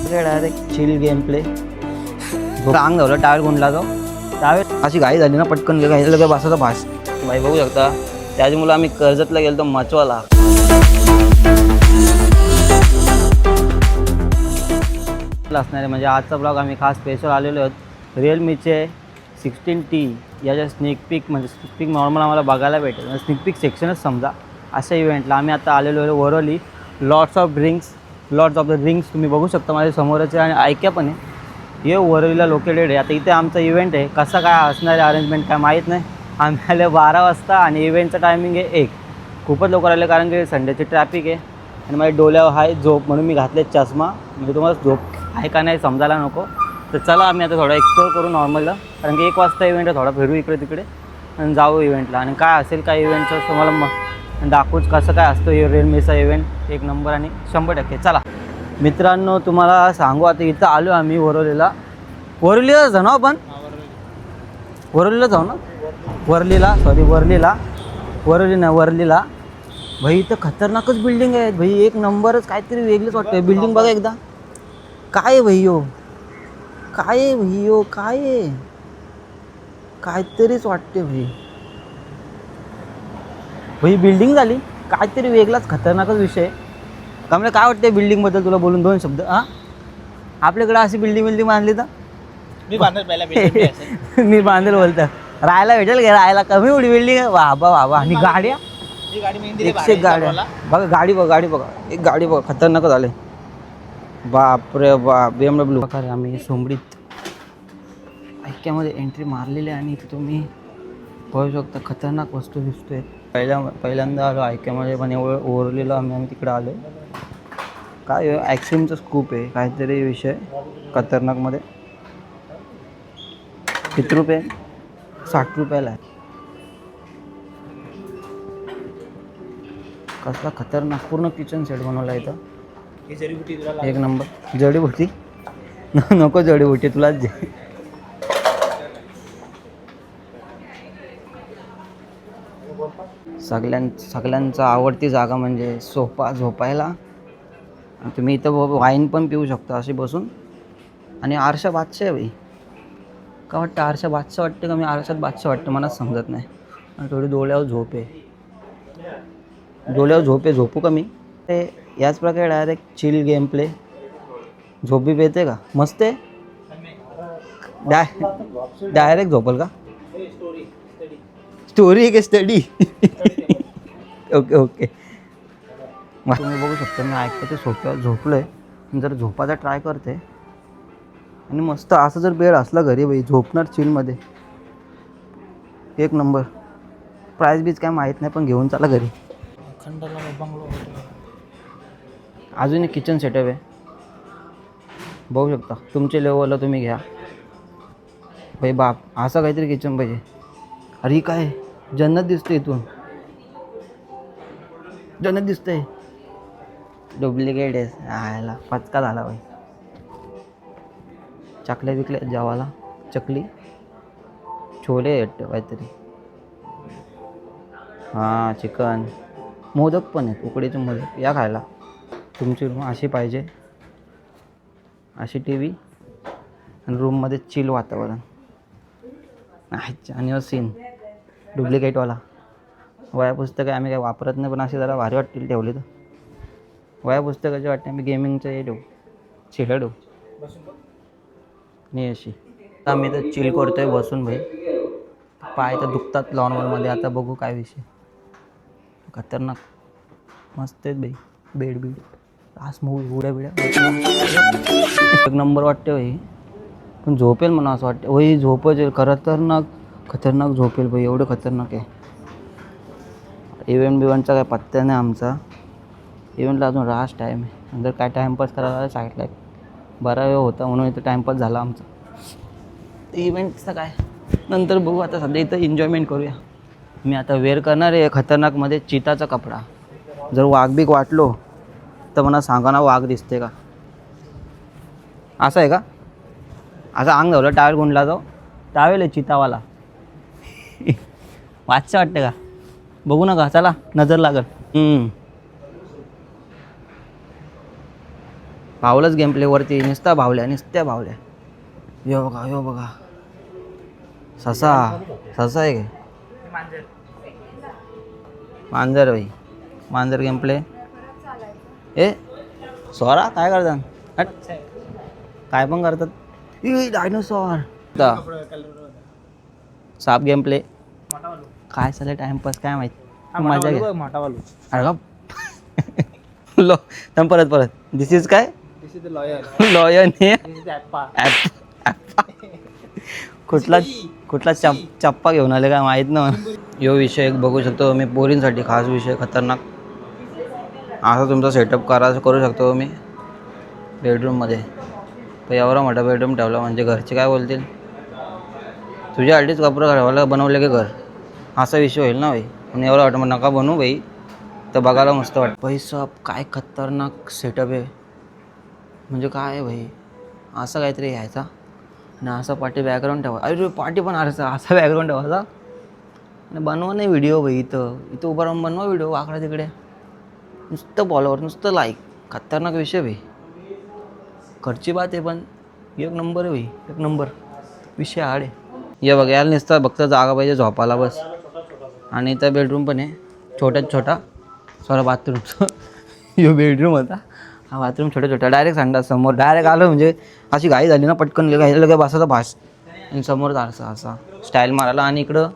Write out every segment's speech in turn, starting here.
काय direct chill game play अंग धावलं टायर गुंडला जाऊ त्यावेळेस अशी घाई झाली ना पटकन घाईला काय बसायचा भास बाई बघू शकता. त्याच्यामुळे आम्ही कर्जतला गेलो मचवाला. असणार आहे म्हणजे आजचा ब्लॉग आम्ही खास स्पेशल आलेलो आहोत रिअलमीचे 16T याच्या स्निक पीक म्हणजे स्निक पीक नॉर्मल आम्हाला बघायला भेटेल म्हणजे स्निक पीक सेक्शनच समजा. अशा इव्हेंटला आम्ही आता आलेलो आहे वरवली लॉर्ड्स ऑफ द रिंग्स तुम्ही बघू शकता माझ्या समोरच आहे आणि ऐक्या पण आहे. हे वरवलीला लोकेटेड आहे. आता इथे आमचा इव्हेंट आहे कसा काय असणार आहे अरेंजमेंट काय माहीत नाही. आम्ही आले 12 वाजता आणि इव्हेंटचं टायमिंग आहे 1. खूपच लवकर आले कारण की संडेची ट्रॅफिक आहे आणि माझ्या डोळ्यावर आहे झोप म्हणून मी घातले चष्मा म्हणजे तुम्हाला झोप आहे का नाही समजायला नको. तर चला आम्ही आता थोडा एक्सप्लोर करू नॉर्मलला कारण की 1 वाजता इव्हेंट आहे. थोडा फिरू इकडे तिकडे आणि जाऊ इव्हेंटला आणि काय असेल काय इव्हेंटचं तुम्हाला दाखवूच कसं काय असतो हे रिअलमीचा इव्हेंट 1 नंबर आणि 100%. चला मित्रांनो तुम्हाला सांगू आता इथं आलो आम्ही वरवलीला जाऊ ना आपण वरवलीला जाऊ ना वरलीला भाई इथं खतरनाकच बिल्डिंग आहे भाई 1 नंबरच काहीतरी वेगळंच वाटतं. बिल्डिंग बघा एकदा काय आहे भैयो काय आहे काहीतरीच वाटते भाई बिल्डिंग झाली काहीतरी वेगळाच खतरनाकच विषय. का मला काय वाटतं बिल्डिंगबद्दल तुला बोलून 2 शब्द. आपल्याकडे अशी बिल्डिंग बांधली तर मी बांधेल बोलतं राहायला भेटेल का राहायला कमी एवढी बिल्डिंग आहे बाबा. आणि गाड्या 100 गाड्या बघा गाडी बघा एक गाडी बघा खतरनाक झाले बापरे बाप BMW प्रकारे आम्ही सोमडीत ऐक्यामध्ये एंट्री मारलेली आहे आणि इथे तुम्ही बघू शकता खतरनाक वस्तू दिसतोय. पहिल्यांदा आलो ऐक्यामध्ये पण एवढं ओरलेलं आम्ही तिकडे आलो. काय ॲक्सिमचा स्कूप आहे काहीतरी विषय खतरनाकमध्ये. किती रुपये 60 रुपयाला आहे. कसला खतरनाक पूर्ण किचन सेट बनवला इथं 1 नंबर. जडीबुटी नको जडीबुटी तुलाच दे. सगळ्यांचा आवडती जागा म्हणजे सोफा झोपायला. तुम्ही इथं वाईन पण पिऊ शकता अशी बसून. आणि आरशा बादशाह आहे भाई का वाटतं आरशा बादशाह वाटतं का मी आरशात बादशाह वाटतं मला समजत नाही. आणि थोडी डोळ्यावर झोप आहे झोपू का मी ते याच प्रकारे डायरेक्ट चिल गेम प्ले झोप बी येते का मस्त आहे. डायरेक्ट झोपल का स्टोरी आहे की स्टडी ओके तुम्ही बघू शकता मी ऐकते सोफ्यावर झोपलो आहे. जर झोपायचा ट्राय करते आणि मस्त असं जर बेड असला घरी बाई झोपणार चिलमध्ये 1 नंबर. प्राईस बीज काय माहीत नाही पण घेऊन चला घरी. अजून एक किचन सेटअप आहे बघू शकता तुमच्या लेवलला तुम्ही घ्या भाई बाप. असं काहीतरी किचन पाहिजे. अरे ही काय जन्नत दिसते इथून जन्नत दिसतंय. डुप्लिकेट आहे आयला पचका झाला भाई. चकल्या बिकल्या जेवायला चकली छोले आहेत काहीतरी हां चिकन मोदक पण आहेत उकडीचे मोदक या खायला. तुमची रूम अशी पाहिजे अशी TV आणि रूममध्ये चिल वातावरण आणि सीन डुप्लिकेटवाला. वया पुस्तकं आम्ही काय वापरत नाही पण अशी जरा भारी वाटतील ठेवली तर. वया पुस्तकाची वाटते आम्ही गेमिंगचं हे ठेवू चिल ठेवू नाही अशी. आम्ही तर चिल करतोय बसून भाई. पाय तर दुखतात लॉनवरमध्ये. आता बघू काय विषय खतरनाक मस्त आहेत भाई. बेड आज मूवी उड्या बिड्या 1 नंबर वाटते भाई. पण झोपेल म्हणा असं वाटतं वही झोपच खतरनाक झोपेल भाई. एवढं खतरनाक आहे. इव्हेंटचा काय पत्ता नाही आमचा. इव्हेंटला अजून रास्ट टाईम आहे. नंतर काय टाईमपास करायला सांगितलं आहे. बरा वेळ होता म्हणून इथं टाईमपास झाला आमचा. इव्हेंटचं काय नंतर बघू. आता सध्या इथं एन्जॉयमेंट करूया. मी आता वेअर करणार आहे खतरनाकमध्ये चिताचा कपडा. जर वाघ वाटलो तर मला सांगा ना वाघ दिसते का. असं आहे का असं अंग धावलं टावेल गुंडला जाऊ टावेल आहे चितावाला वाचचं वाटतं का बघू नका चला नजर लागल. भावलंच गेम प्लेवरती नुसत्या भावल्या यो बघा ससा आहे काय मांजर भाई मांजर गेम प्ले ए स्वरा काय करतात काय पण करतात डायनोसॉर साप गेम प्ले काय चालय टाइमपास काय माहिती मजा घ्या अरे का लो परत दिस इज काय लॉयर कुठला चप्पा घेऊन आले काय माहीत ना यो विषय एक बघू शकतो मी पोरींसाठी खास विषय खतरनाक असा तुमचा सेटअप करू शकतो मी बेडरूममध्ये तर एवढा मोठा बेडरूम ठेवला म्हणजे घरचे काय बोलतील तुझ्यासाठीच कपडे घालायला बनवले की घर असा विषय होईल ना भाई आणि एवढा वाटतं मग नका बनवू भाई तर बघायला मस्त वाटतं पैसा काय खतरनाक सेटअप आहे म्हणजे काय आहे भाई असं काहीतरी घ्यायचा आणि असा पाठी बॅकग्राऊंड ठेवा अरे पाठी पण असा बॅकग्राऊंड ठेवायचा आणि बनवा नाही व्हिडिओ भाई इथं उभं राहून बनवा व्हिडिओ आकडा तिकडे नुसतं फॉलोवर नुसतं लाईक खतरनाक विषय भाई खर्ची बात आहे पण एक नंबर आहे भाई एक नंबर विषय हाड आहे या बघा याला नुसतं बघता जागा पाहिजे झोपायला बस आणि इथं बेडरूम पण आहे छोटा सॉरी बाथरूम यो बेडरूम होता हा बाथरूम छोटा डायरेक्ट संडास समोर डायरेक्ट आलं म्हणजे अशी घाई झाली ना पटकन लगे बसायचा भास आणि समोर असा स्टाईल मारायला आणि इकडं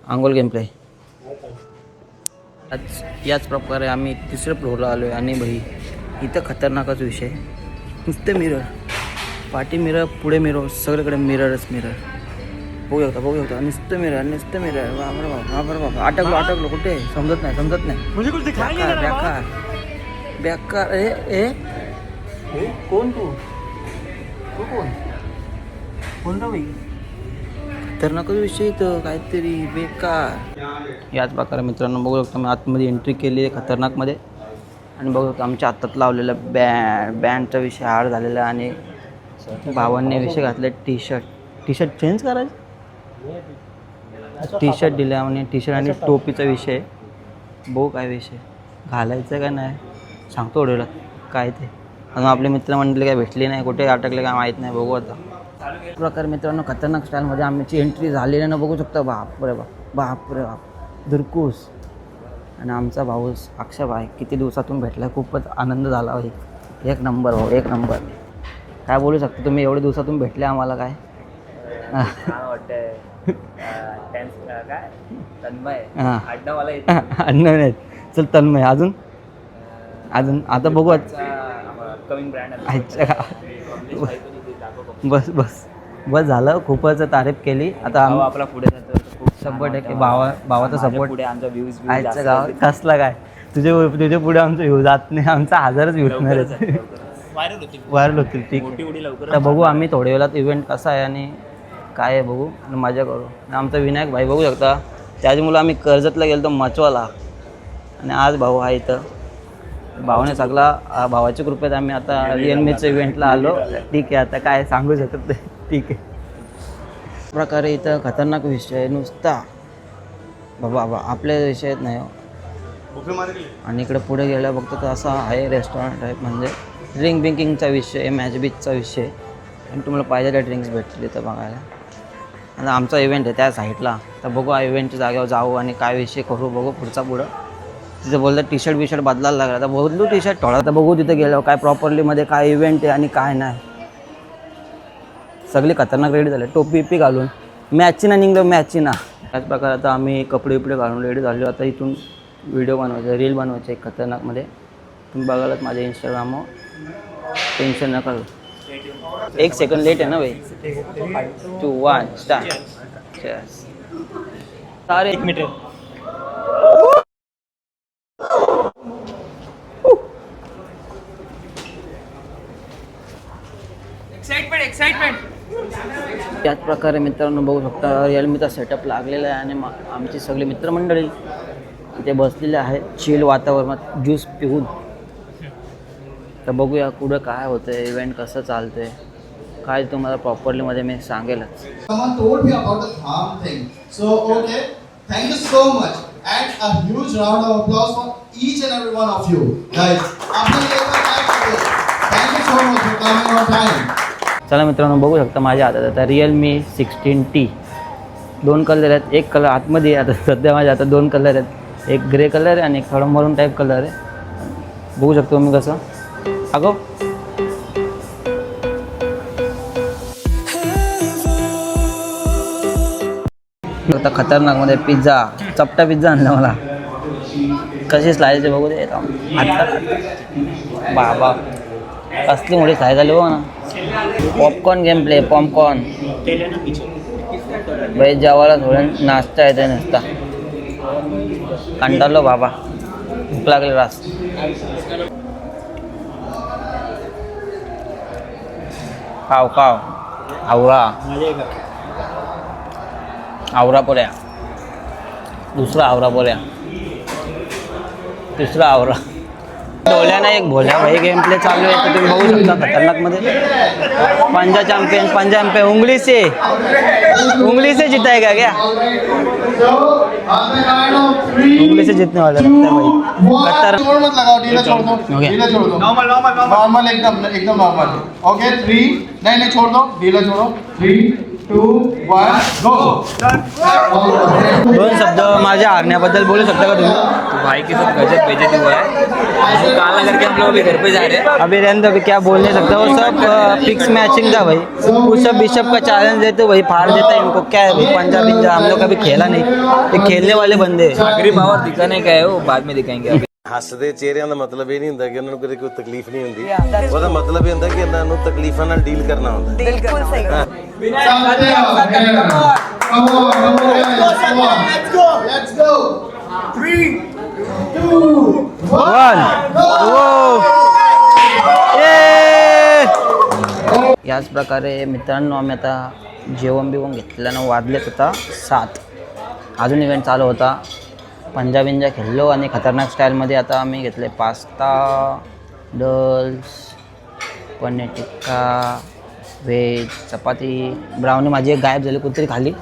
आंघोळ गेम प्ले याच प्रकारे आम्ही तिसऱ्या फ्लोअरला आलो आहे आणि भाई इथं खतरनाकच विषय नुसते मिरर पाठी मिरर पुढे मिरर सगळीकडे मिररच बघू शकता नुसतं मिरर बाबा अटकलो कुठे समजत नाही बेकार ए कोण तू कोणता भाई खतरनाकच विषय इथं काहीतरी बेकार याच प्रकारे मित्रांनो बघू शकतो मी आतमध्ये एंट्री केली आहे खतरनाकमध्ये आणि बघू शकतो आमच्या हातात लावलेला बँडचा विषय हार्ड झालेला आणि भावांनी विषय घातले टी शर्ट चेंज करायचं टी शर्ट दिल्या आणि टी शर्ट आणि टोपीचा विषय बघू काय विषय घालायचं का नाही सांगतो ओढवलं काय ते अजून आपले मित्रमंडळी काय भेटली नाही कुठे अटकले काय माहीत नाही बघू आता प्रकार मित्रांनो खतरनाक स्टाईलमध्ये आमची एंट्री झालेली ना बघू शकता बाप रे बाप दुरकूस आणि आमचा भाऊ अक्षय भाई किती दिवसातून भेटला खूपच आनंद झाला भाई एक नंबर भाऊ एक नंबर काय बोलू शकतो तुम्ही एवढे दिवसातून भेटले आम्हाला काय अण्णा नाही चल तन्मय अजून आता बघू बस झालं खूपच तारीफ केली आता आपला पुढे जातो 100% भावाचा सपोर्ट पुढे आमचा व्ह्यूज आजच्या गावात कसला काय तुझे पुढे आमचा व्ह्यू जात नाही आमचा 1000च व्ह्यू व्हायरल होतील ठीक तर बघू आम्ही थोड्या वेळात इव्हेंट कसा आहे आणि काय आहे बघू आणि मजा करू आमचा विनायक भाई बघू शकता त्याच्यामुळं आम्ही कर्जतला गेलो मचवाला आणि आज भाऊ आहे इथं भावाने सगळा भावाच्या कृपेत आम्ही आता रिअलमीच्या इव्हेंटला आलो ठीक आहे आता काय सांगू शकत नाही ठीक आहे प्रकारे इथं खतरनाक विषय नुसता बाबा आपल्या विषयात नाही आणि इकडे पुढे गेल्या बघतो तर असा आहे रेस्टॉरंट टाईप म्हणजे ड्रिंक बिंकिंगचा विषय मॅच बीचचा विषय आणि तुम्हाला पाहिजे त्या ड्रिंक्स भेटतील इथं बघायला आता आमचा इव्हेंट आहे त्या साईडला तर बघू इव्हेंटच्या जागेवर जाऊ आणि काय विषय करू बघू पुढं तिथं बोलतं टी शर्ट बदलायला लागला तर बदलू टी शर्ट थोडा तर बघू तिथे गेलो काय प्रॉपरलीमध्ये काय इव्हेंट आहे आणि काय नाही सगळे खतरनाक रेडी झाले टोपी घालून मॅचची ना निघलो मॅचची ना त्याच प्रकारे आता आम्ही कपडे घालून रेडी झालो आता इथून व्हिडिओ बनवायचा रील बनवायचे एक खतरनाकमध्ये तुम्ही बघायलाच माझ्या इंस्टाग्रामवर टेन्शन नका घेऊ 1 सेकंड लेट आहे ना भाई 2 1 स्टार्ट सारे 1 मिनिट एक्साइटमेंट त्याच प्रकारे मित्रांनो बघू शकता रिअलमीचा सेटअप लागलेला आहे आणि आमची सगळी मित्रमंडळी इथे बसलेले आहेत चिल वातावरणात ज्यूस पिऊन तर बघूया पुढं काय होतं आहे इव्हेंट कसं चालतं आहे काय तुम्हाला प्रॉपरलीमध्ये मी सांगेलच Someone told me about the Dham thing. So, okay, thank you so much. and a huge round of applause for each and every one of you guys. Thank you so much for coming on time. चला मित्रांनो, बघू शकता माझ्या हातात आता Realme 16T. 2 colour आहेत. एक colour आतमध्ये आता सध्या माझ्या हातात 2 कलर आहेत. एक ग्रे कलर आहे आणि एक थोडा मरून टाईप कलर आहे. बघू शकतो मी कसं अगो आता खतरनाकमध्ये पिझ्झा, चपटा पिझ्झा आणला मला. कशी स्लाईस आहे बघू दे. बाबा कसली मोठी स्लाईस झाली बघ ना. पॉपकॉर्न गेम प्ले, पॉपकॉर्न भाई जेवायला थोडं नाश्ता येते नसता. कंटाळलो बाबा, भूक लागली रास. खाव खाव आवरा पोळ्या, दुसरा आवरा पोळ्या, तिसरा आवरा. डोल्याना एक भोल्या भाई गेम प्ले चालू आहे. तर तुम्ही बघू शकता खतरनाकमध्ये. पंजा चॅम्पियन उंगली से जिताएगा क्या? उंगली से जीतने वाला लगता है भाई. जोर मत लगाओ, ढीला छोड़ दो. नॉर्मल एकदम नॉर्मल. ओके 3 नहीं छोड़ दो, ढीला छोड़ो. 3 2 1 गो. 2 शब्द माझ्या हारण्याबद्दल बोलू शकता का तुम्ही? भाई के साथ गजब बेइज्जती हुआ है. काला करके हम लोग अभी घर पे जा रहे हैं. अभी रहने दो, अभी क्या बोल नहीं सकता. वो सब फिक्स मैचिंग था भाई. पुशअप बिशअप का चैलेंज देते भाई, फाड़ देता है इनको. क्या है भाई, पंजाब हम लोग कभी खेला नहीं. ये खेलने वाले बंदे हैं. आखिरी पावर दिखाने का है, वो बाद में दिखाएंगे. अभी ਹੱਸਦੇ ਚਿਹਰਿਆਂ ਦਾ ਮਤਲਬ ਇਹ ਨਹੀਂ ਹੁੰਦਾ ਕਿ ਉਹਨਾਂ ਨੂੰ ਕਦੇ ਕੋਈ ਤਕਲੀਫ ਨਹੀਂ ਹੁੰਦੀ. ਉਹਦਾ ਮਤਲਬ ਇਹ ਹੁੰਦਾ ਕਿ ਇਹਨਾਂ ਨੂੰ ਤਕਲੀਫਾਂ ਨਾਲ ਡੀਲ ਕਰਨਾ ਹੁੰਦਾ. बिल्कुल सही. Let's go. 3 2 1 याच प्रकारे मित्रांनो, आम्ही आता जेवण बिवण घेतल्यानं वाजलेत आता 7. अजून इव्हेंट चालू होता. पंजाबिंजा खेळलो आणि खतरनाक स्टाईलमध्ये आता आम्ही घेतले pasta, noodles, paneer tikka, veg, चपाती. ब्राउनी माझी एक गायब झाली, कुठेतरी खाली.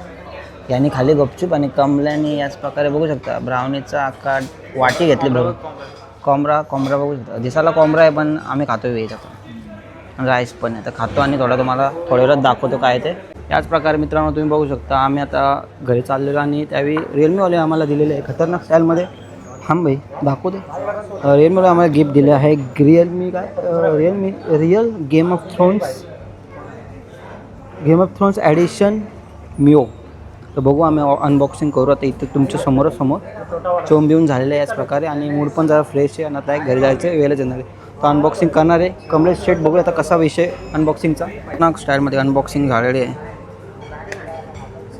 याने खाली गपचूप. आणि कमल्याने याच प्रकारे बघू शकता ब्राउनीचा आकार वाटी घेतली. कोंबरा बघू शकता. दिसायला कोंबरा आहे पण आम्ही खातो व्हेज आता. राईस पण आहे तर खातो आणि थोडा तुम्हाला थोड्या वेळात दाखवतो काय ते. याच प्रकारे मित्रांनो तुम्ही बघू शकता आम्ही आता घरी चाललेलो आणि त्यावेळी रिअलमीवाले आम्हाला दिलेले आहे खतरनाक स्टाईलमध्ये. थांब भाई दाखवते. रिअलमीवाले आम्हाला गिफ्ट दिले आहे. Real Game of Thrones addition मिओ. तर बघू आम्ही अनबॉक्सिंग करू आता इथे तुमच्या समोर चोम बिवून झालेलं आहे याच प्रकारे. आणि मूड पण जरा फ्रेश आहे आणि आता घरी जायचं वेळेला येणार आहे. तर अनबॉक्सिंग करणार आहे. कमलेश शेट बघूया आता कसा विषय अनबॉक्सिंगचा. नाक स्टाईलमध्ये अनबॉक्सिंग झालेली आहे.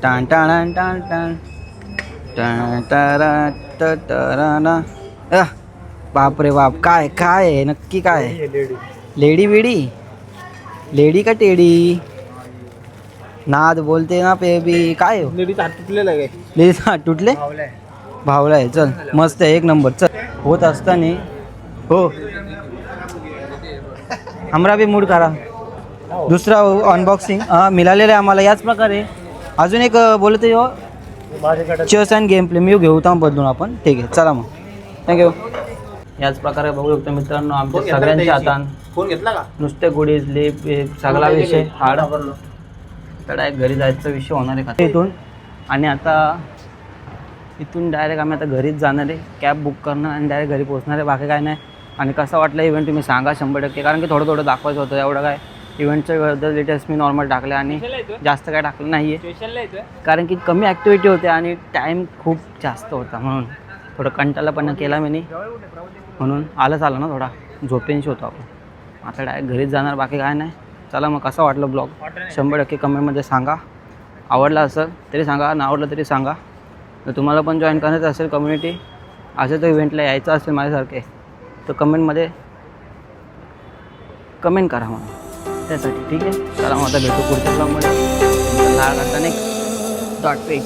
टाण टाण टाण टाण टाण टारा टारा. बाप रे बाप, काय आहे नक्की काय आहे? लेडी का टेडी? नाद बोलते ना बेबी. काय लेडीचा हात तुटलेला आहे. लेडीचा हात तुटले? भावला आहे. चल मस्त आहे, एक नंबर. चल होत असताना हो हमरा भी मूड करा. दुसरा अनबॉक्सिंग मिळालेलं आहे आम्हाला याच प्रकारे. अजून एक बोलते हो चेस अँड गेम प्ले मी घेऊ बदलून आपण. ठीक आहे चला मग, थँक्यू. याच प्रकारे बघू शकतो मित्रांनो आमच्या सगळ्यांच्या हातात फोन घेतला का? नुसते गुडीज लिप सगळा विषय हाड. तर घरी जायचा विषय होणार आहे इथून. आणि आता इथून डायरेक्ट आम्ही आता घरीच जाणार आहे. कॅब बुक करणार आणि डायरेक्ट घरी पोहोचणार आहे. बाकी काय नाही. आणि कसा वाटला इव्हेंट तुम्ही सांगा 100%. कारण की थोडं दाखवायचं होतं. एवढं काय इव्हेंटच्या डिटेल्स मी नॉर्मल टाकले आणि जास्त काय टाकलं नाही आहे. कारण की कमी ॲक्टिव्हिटी होते आणि टाईम खूप जास्त होता म्हणून थोडं कंटाळापणा केला मी. म्हणून आलं ना थोडा झोपेंशी होतो आपण. आता डायरेक्ट घरीच जाणार, बाकी काय नाही. चला मग कसा वाटलं ब्लॉग 100% कमेंटमध्ये सांगा. आवडला असेल तरी सांगा, ना आवडलं तरी सांगा. तर तुम्हाला पण जॉईन करायचं असेल कम्युनिटी, असं तर इव्हेंटला यायचं असेल माझ्यासारखे, तर कमेंटमध्ये कमेंट करा मला त्यासाठी. ठीक आहे, चला मग आता भेटू पुढच्या ब्लॉगमध्ये. लाग आता नेक्स्ट डॉट पे.